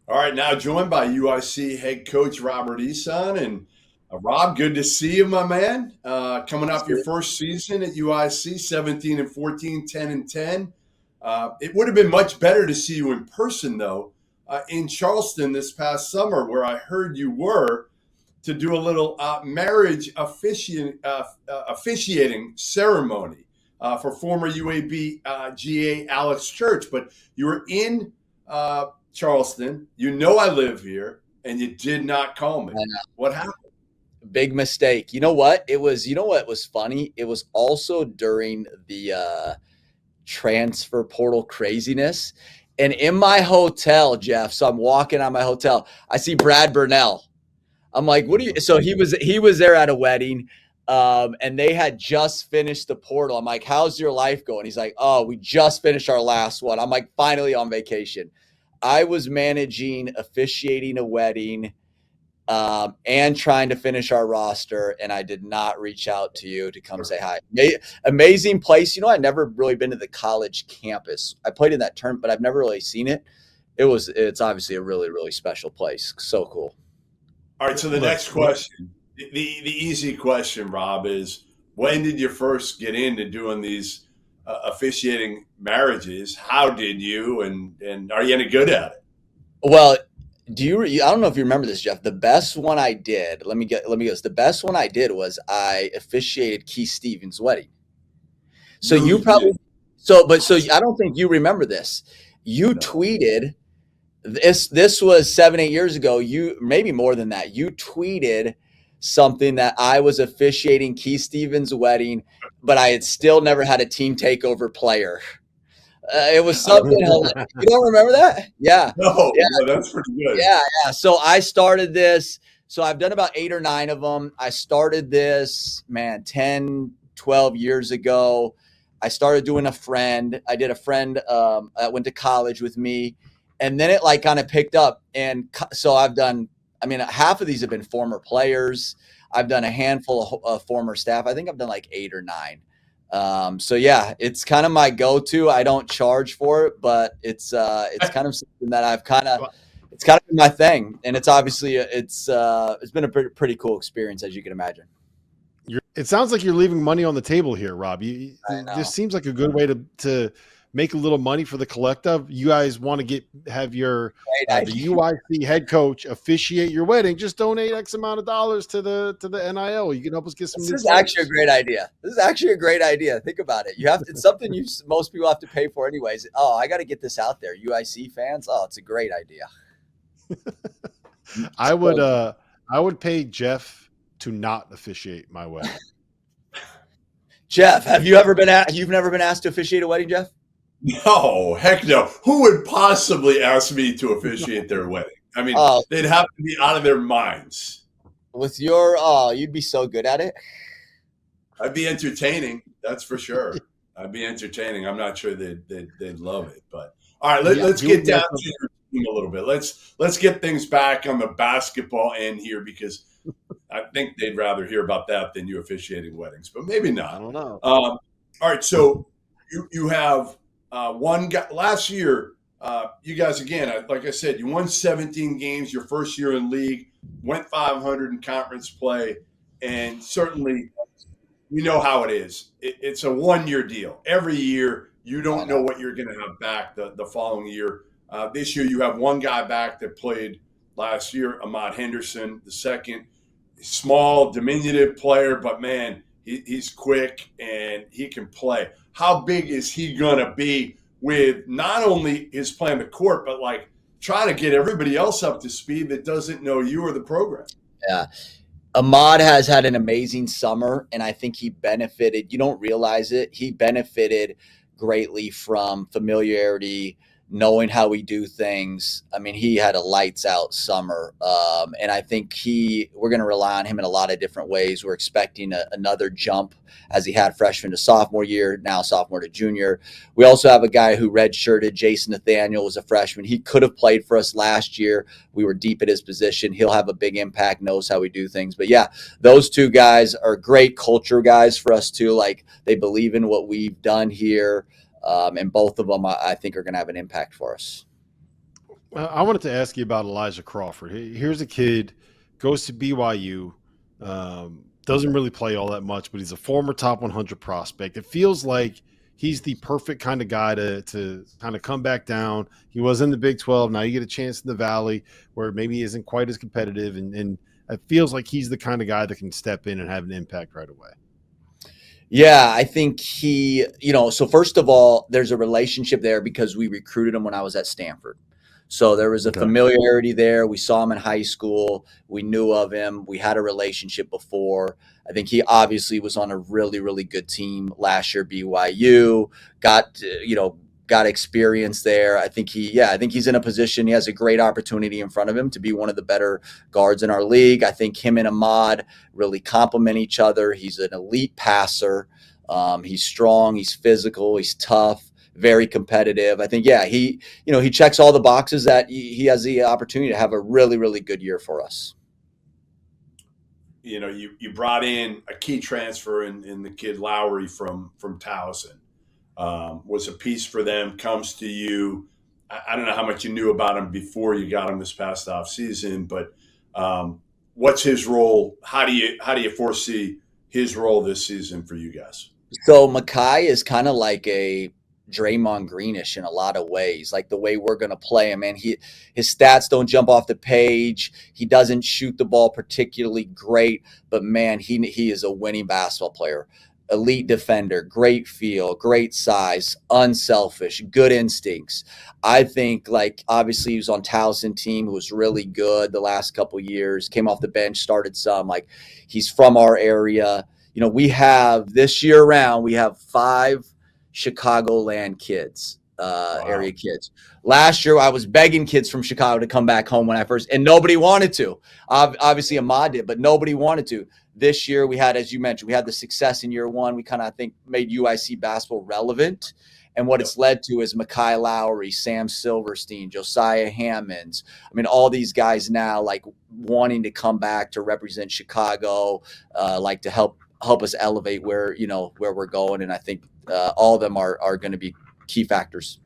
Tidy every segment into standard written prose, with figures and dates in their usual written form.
All right, now joined by UIC head coach Robert Ehsan. And Rob, good to see you, my man. Coming off your first season at UIC, 17 and 14, 10 and 10. It would have been much better to see you in person, though, in Charleston this past summer, where I heard you were to do a little marriage officiating ceremony for former UAB GA Alex Church. But you were in Charleston. You know I live here, and you did not call me. I know. What happened? Big mistake. You know what? You know what was funny? It was also during the transfer portal craziness. And in my hotel, Jeff, so I'm walking on my hotel, I see Brad Burnell. I'm like, what are you? So he was there at a wedding, and they had just finished the portal. I'm like, how's your life going? He's like, oh, we just finished our last one. I'm like, finally on vacation. I was officiating a wedding, and trying to finish our roster, and I did not reach out to you to come say hi. Amazing place. You know, I've never really been to the college campus. I played in that tournament, but I've never really seen it. It's obviously a really, really special place. So cool. All right, so the next question, the easy question, Rob, is when did you first get into doing these officiating marriages? How did you, and are you any good at it? Well, I don't know if you remember this, Jeff. The best one I did, let me guess. The best one I did was I officiated Keith Stevens' wedding. So No, you probably, so I don't think you remember this. You tweeted this was 7-8 years ago. You maybe more than that. You tweeted something that I was officiating Keith Stevens' wedding, but I had still never had a team takeover player. It was something. You don't remember that? Yeah. No, Yeah. no, that's pretty good. Yeah. So I started this. So I've done about 8 or 9 of them. I started this, 10, 12 years ago. I started doing a friend. I did a friend that went to college with me. And then it kind of picked up. And so I've done, half of these have been former players. I've done a handful of former staff. I think I've done 8 or 9. So yeah, it's kind of my go-to. I don't charge for it, but it's kind of something that it's kind of been my thing. And it's obviously, it's been a pretty cool experience, as you can imagine. It sounds like you're leaving money on the table here, Rob. This seems like a good way to make a little money for the collective. You guys want to have your the UIC head coach officiate your wedding. Just donate X amount of dollars to the NIL. You can help us get some. This is actually a great idea. Think about it. It's something most people have to pay for anyways. Oh, I got to get this out there. UIC fans. Oh, it's a great idea. I would pay Jeff to not officiate my wedding. Jeff, you've never been asked to officiate a wedding, Jeff? No, heck no. Who would possibly ask me to officiate their wedding? They'd have to be out of their minds. With you'd be so good at it. I'd be entertaining, that's for sure. I'd be entertaining. I'm not sure they'd love it, but all right, let's get down to your team a little bit. Let's get things back on the basketball end here, because I think they'd rather hear about that than you officiating weddings, but maybe not. I don't know. All right, so you have one guy last year. You guys, again, like I said, you won 17 games your first year in league, went 500 in conference play, and certainly you know how it is. It's a one-year deal. Every year, you don't know what you're going to have back the following year. This year, you have one guy back that played last year, Ahmad Henderson, the second. Small, diminutive player, but man, he's quick and he can play. How big is he going to be with not only his play on the court, but trying to get everybody else up to speed that doesn't know you or the program? Yeah. Ahmad has had an amazing summer, and I think he benefited. You don't realize it. He benefited greatly from familiarity, knowing how we do things. He had a lights out summer. And I think we're going to rely on him in a lot of different ways. We're expecting another jump as he had freshman to sophomore year, now sophomore to junior. We also have a guy who redshirted. Jason Nathaniel was a freshman. He could have played for us last year. We were deep at his position. He'll have a big impact, knows how we do things. But yeah, those two guys are great culture guys for us too. They believe in what we've done here. And both of them, I think, are going to have an impact for us. I wanted to ask you about Elijah Crawford. Here's a kid, goes to BYU, doesn't really play all that much, but he's a former top 100 prospect. It feels like he's the perfect kind of guy to kind of come back down. He was in the Big 12. Now you get a chance in the Valley where maybe he isn't quite as competitive. And it feels like he's the kind of guy that can step in and have an impact right away. Yeah, I think so first of all, there's a relationship there because we recruited him when I was at Stanford. So there was a familiarity there. We saw him in high school. We knew of him. We had a relationship before. I think he obviously was on a really, really good team last year, BYU, got experience there. I think he's in a position. He has a great opportunity in front of him to be one of the better guards in our league. I think him and Ahmad really complement each other. He's an elite passer. He's strong. He's physical. He's tough. Very competitive. I think, he checks all the boxes that he has the opportunity to have a really, really good year for us. You brought in a key transfer in the kid Lowry from Towson. Was a piece for them, comes to you. I don't know how much you knew about him before you got him this past off season, but what's his role? How do you foresee his role this season for you guys? So Makai is kind of like a Draymond Greenish in a lot of ways, like the way we're going to play him. And his stats don't jump off the page. He doesn't shoot the ball particularly great, but man, he is a winning basketball player. Elite defender, great feel, great size, unselfish, good instincts. I think, like, obviously he was on Towson team who was really good the last couple years, came off the bench, started some. Like, he's from our area. We have this year round, we have 5 Chicagoland kids, area kids. Last year, I was begging kids from Chicago to come back home when I first, and nobody wanted to. Obviously, Ahmad did, but nobody wanted to. This year, we had, as you mentioned, we had the success in year one. We kind of, I think, made UIC basketball relevant. And what it's led to is Makai Lowry, Sam Silverstein, Josiah Hammonds. I mean, all these guys now, like, wanting to come back to represent Chicago, like to help us elevate where we're going. And I think all of them are going to be key factors.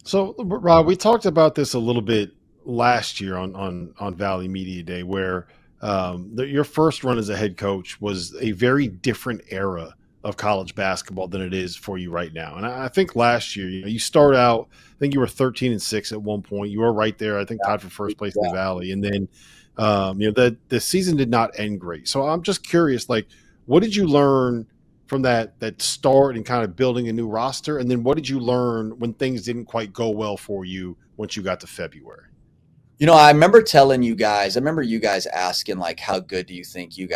So, Rob, we talked about this a little bit last year on Valley Media Day, where your first run as a head coach was a very different era of college basketball than it is for you right now. And I think last year, you start out, I think you were 13-6 at one point. You were right there, I think, tied for first place in the Valley. And then, the season did not end great. So I'm just curious, like, what did you learn from that start and kind of building a new roster? And then what did you learn when things didn't quite go well for you once you got to February? I remember you guys asking, like, how good do you think you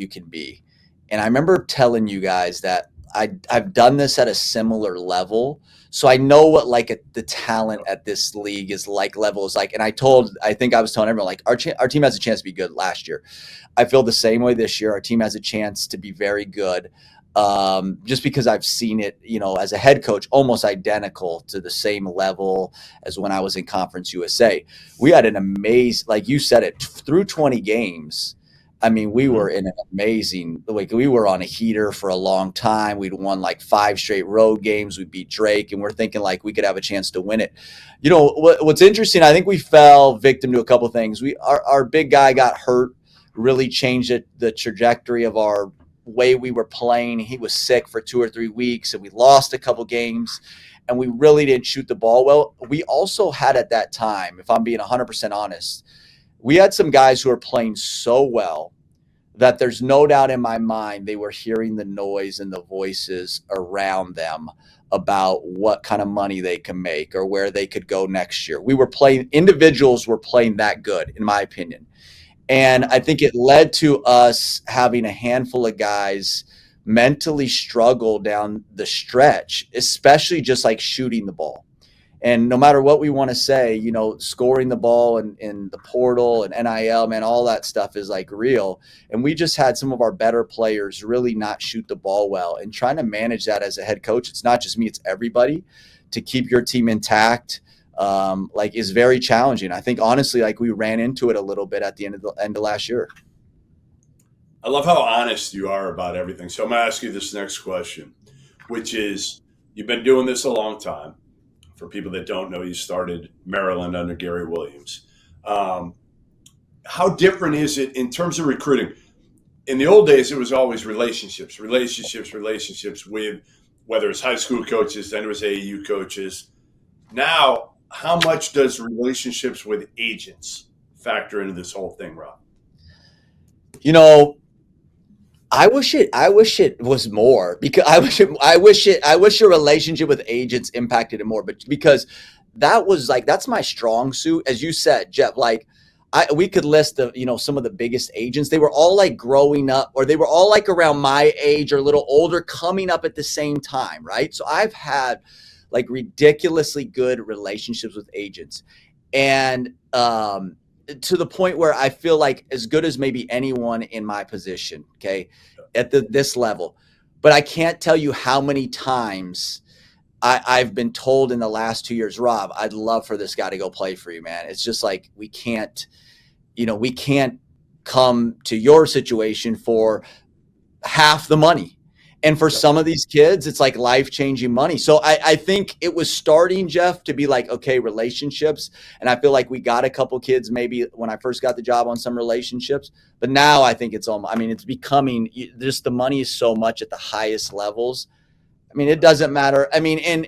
can be? And I remember telling you guys that I've done this at a similar level. So I know what, like, the talent at this league is like, level is like. And I think I was telling everyone, like, our team has a chance to be good last year. I feel the same way this year. Our team has a chance to be very good. Just because I've seen it, as a head coach, almost identical to the same level as when I was in Conference USA. We had an amazing, like you said it, through 20 games. I mean, we were in an amazing, like, we were on a heater for a long time. We'd won like 5 straight road games. We beat Drake, and we're thinking like we could have a chance to win it. What's interesting, I think we fell victim to a couple of things. Our big guy got hurt, really changed the trajectory of our way we were playing. He was sick for 2 or 3 weeks, and we lost a couple games, and we really didn't shoot the ball well. We also had, at that time, if I'm being 100% honest, we had some guys who are playing so well that there's no doubt in my mind they were hearing the noise and the voices around them about what kind of money they can make or where they could go next year. Individuals were playing that good, in my opinion. And I think it led to us having a handful of guys mentally struggle down the stretch, especially just like shooting the ball. And no matter what we want to say, scoring the ball in the portal and NIL, man, all that stuff is like real. And we just had some of our better players really not shoot the ball well. And trying to manage that as a head coach, it's not just me, it's everybody, to keep your team intact, is very challenging. I think, honestly, like, we ran into it a little bit at the end of last year. I love how honest you are about everything. So I'm going to ask you this next question, which is, you've been doing this a long time. For people that don't know, you started Maryland under Gary Williams. How different is it in terms of recruiting? In the old days, it was always relationships with whether it's high school coaches, then it was AAU coaches. Now, how much does relationships with agents factor into this whole thing, Rob? You know, I wish it was more, because I wish a relationship with agents impacted it more, but because that's my strong suit, as you said, Jeff. Like, we could list some of the biggest agents. They were all like growing up, or they were all like around my age or a little older, coming up at the same time, right? So I've had like ridiculously good relationships with agents, and to the point where I feel like as good as maybe anyone in my position, okay, at this level. But I can't tell you how many times I've been told in the last 2 years, Rob, I'd love for this guy to go play for you, man. It's just like, we can't come to your situation for half the money. And for some of these kids, it's like life-changing money. So I think it was starting, Jeff, to be like, okay, relationships. And I feel like we got a couple kids maybe when I first got the job on some relationships. But now I think it's becoming just, the money is so much at the highest levels. I mean, it doesn't matter. I mean, it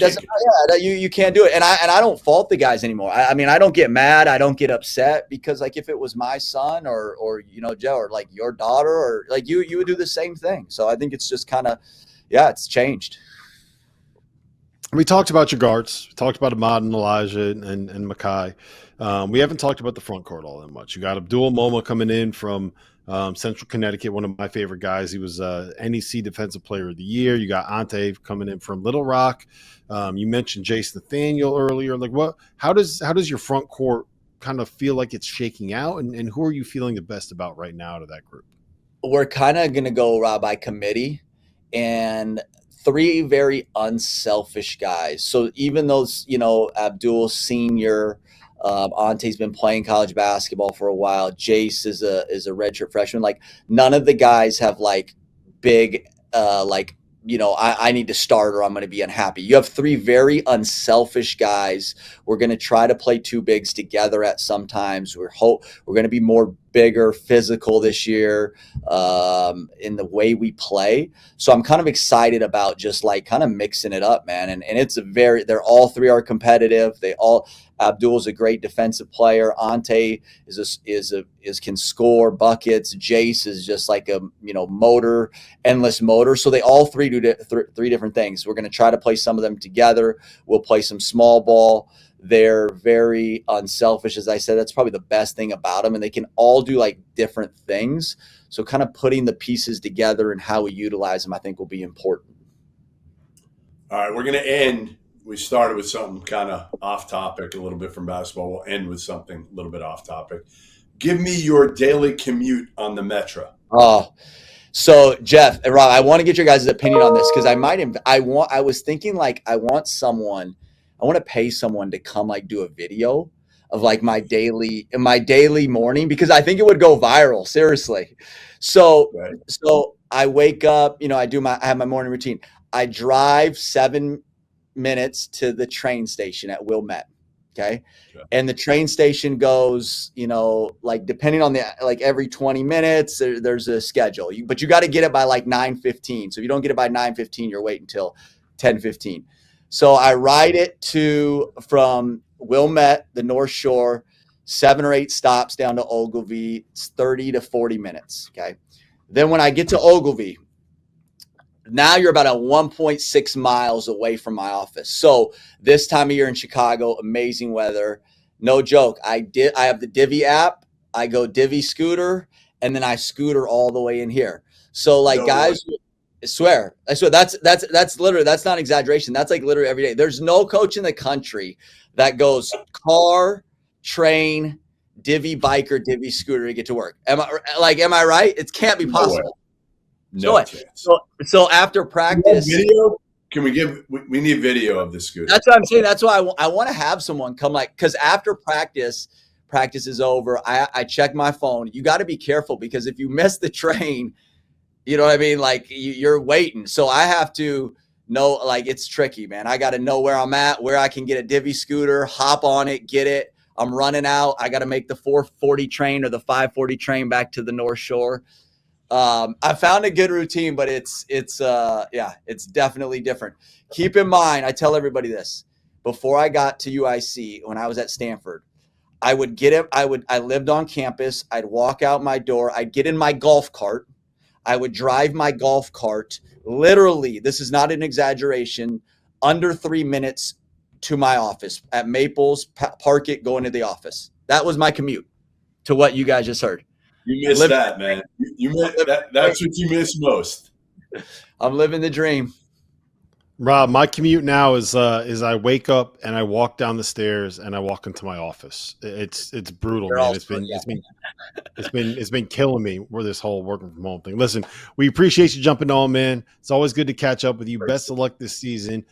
doesn't matter. You can't do it. And I don't fault the guys anymore. I mean, I don't get mad. I don't get upset, because like if it was my son or Joe, or like your daughter, or like you would do the same thing. So I think it's just kind of, it's changed. We talked about your guards. We talked about Ahmad and Elijah and Makai. We haven't talked about the front court all that much. You got Abdul Moma coming in from Central Connecticut, one of my favorite guys. He was NEC Defensive Player of the Year. You got Ante coming in from Little Rock. You mentioned Jace Nathaniel earlier. Like, how does your front court kind of feel like it's shaking out, and who are you feeling the best about right now out of that group? We're kind of going to go, Rob, by committee, and 3 very unselfish guys. So even those, Abdul Senior, Ante's been playing college basketball for a while. Jace is a redshirt freshman. Like, none of the guys have like big, I need to start or I'm going to be unhappy. You have 3 very unselfish guys. We're going to try to play 2 bigs together at some times. We're going to be more bigger, physical this year in the way we play. So I'm kind of excited about just like kind of mixing it up, man. And they're all 3 are competitive. Abdul's a great defensive player. Ante can score buckets. Jace is just like a motor, endless motor. So they all 3 do 3 different things. We're going to try to play some of them together. We'll play some small ball. They're very unselfish, as I said. That's probably the best thing about them, and they can all do like different things. So kind of putting the pieces together and how we utilize them, I think, will be important. All right, we're going to end. We started with something kind of off topic, a little bit from basketball. We'll end with something a little bit off topic. Give me your daily commute on the Metro. Oh, so Jeff and Rob, I want to get your guys' opinion on this, because I was thinking like I want to pay someone to come like do a video of like my daily morning, because I think it would go viral, seriously. So Right. So I wake up, I have my morning routine. I drive 7 minutes to the train station at Wilmette. Okay. Yeah. And the train station goes, like depending on every 20 minutes, there's a schedule, but you got to get it by like 9:15. So if you don't get it by 9:15, you're waiting until 10:15. So I ride it from Wilmette, the North Shore, 7 or 8 stops down to Ogilvie. It's 30 to 40 minutes. Okay. Then when I get to Ogilvie, now you're about 1.6 miles away from my office. So this time of year in Chicago, amazing weather. No joke. I have the Divvy app. I go Divvy scooter, and then I scooter all the way in here. So like, guys, I swear that's literally, that's not exaggeration. That's like literally every day. There's no coach in the country that goes car, train, Divvy bike, or Divvy scooter to get to work. Am I right? It can't be possible. No chance. So after practice, video? Can we need video of the scooter? That's what I'm saying. That's why I want to have someone come, because after practice is over, I check my phone. You got to be careful, because if you miss the train, you know what I mean? Like you're waiting. So I have to, No, like it's tricky, man. I got to know where I'm at, where I can get a divvy scooter, hop on it, get it. I'm running out. I got to make the 4:40 train or the 5:40 train back to the North Shore. I found a good routine, but it's definitely different. Keep in mind, I tell everybody this: before I got to UIC, when I was at Stanford, I would get it. I lived on campus. I'd walk out my door. I'd get in my golf cart. I would drive my golf cart. Literally, this is not an exaggeration, under 3 minutes to my office at Maples. Park it, go into the office. That was my commute to what you guys just heard. You missed that, man. You missed that. That's what you miss most. I'm living the dream. Rob, my commute now is I wake up and I walk down the stairs and I walk into my office. It's brutal, man. It's been killing me with this whole working from home thing. Listen, we appreciate you jumping on, man. It's always good to catch up with you. Best of luck this season.